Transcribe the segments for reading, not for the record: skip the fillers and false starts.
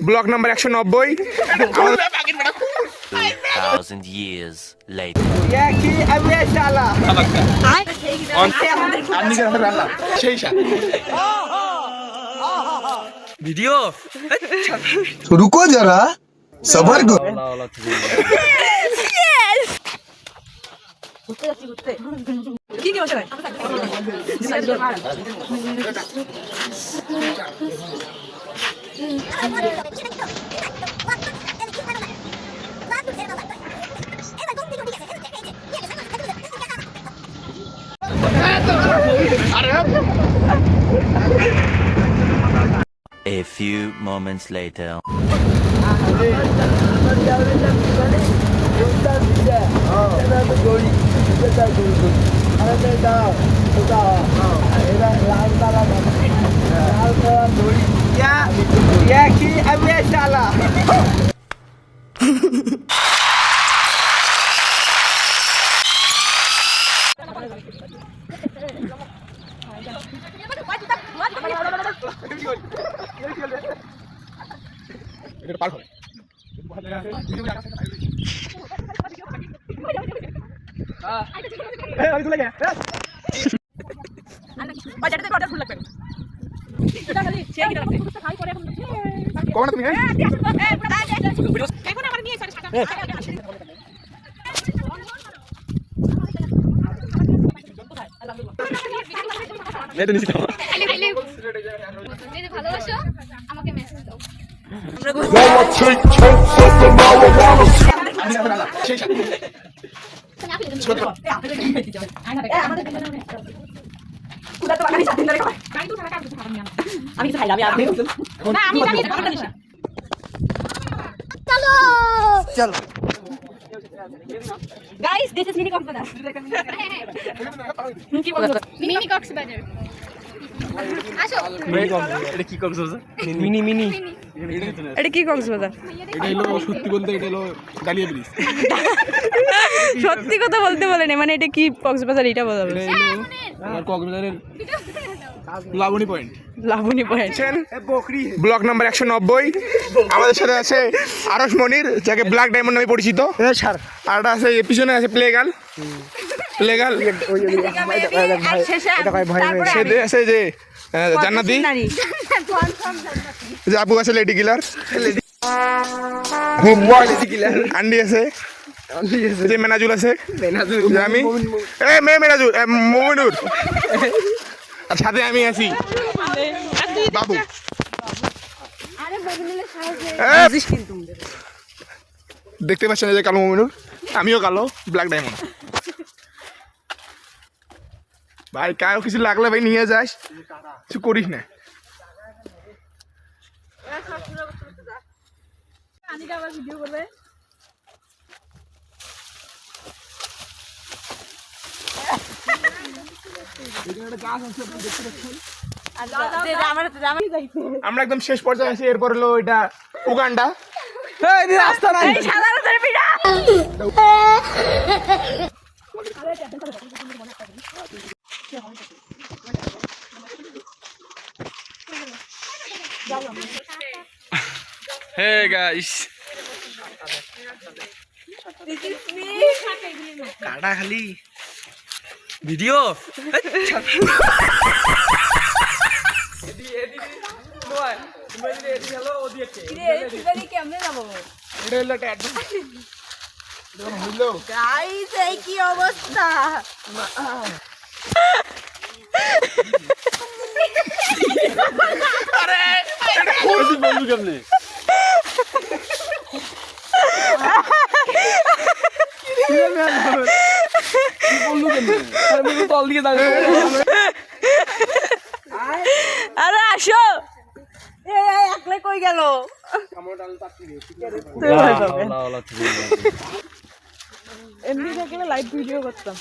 Block number 190। 2000 years later. Video रुको जरा सबर करो। কি কি বসে A few moments later. ভালোবাসো আমাকে মেসেজ দাও। चलो Guys, this is mini Coxbazar. Mini Coxbazar. আসো এটা কি কক্সবাজার? মিনি মিনি এটা কি কক্সবাজার? এটা হলো সত্যি বলতে এটা হলো ডালিয়া ব্রিজ। সত্যি কথা বলতে বলেন, মানে এটা কি কক্সবাজার এটা বলবে। এটা হলো আমার কক্সবাজারের Laboni point. Laboni point. Block number 190। আমাদের সাথে আছে আরশ মনির, যাকে ব্ল্যাক ডায়মন্ড নামে পরিচিত। আর আছে পিছনে আছে প্লেগাল। আছে যে জান্নাতি, যে আপু আছে লেডি কিলার, আন্ডি আছে, যে মেনাজুল আছে, যে আমি মেনাজুল মোমিনুর, আর সাথে আমি আছি বাবু। দেখতে পাচ্ছেন যে কালো মোমিনুর, আমিও কালো, ব্ল্যাক ডায়মন্ড। ভাই কারো কিছু লাগলে ভাই নিয়ে যাস, কিছু করিস না। আমরা একদম শেষ পর্যায়ে আছি। এরপর হলো এটা উগান্ডা। রাস্তা নাই, Hey guys, কাটা খালি ভিডিও। কি অবস্থা? আরে আসো, একলে কই গেল? এমনি দেখলে লাইভ ভিডিও করতাম।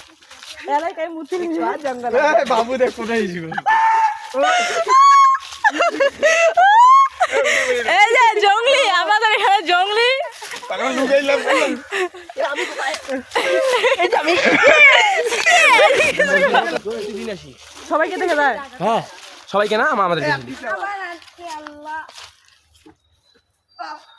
এলাকায় মুছিল জঙ্গল বাবু দেখ কোথায় ছিল। এই যে জঙ্গলি, আমাদের এখানে জঙ্গলি। সবাইকে দেখে দেয়। হ্যাঁ সবাইকে না, আমাদের আহ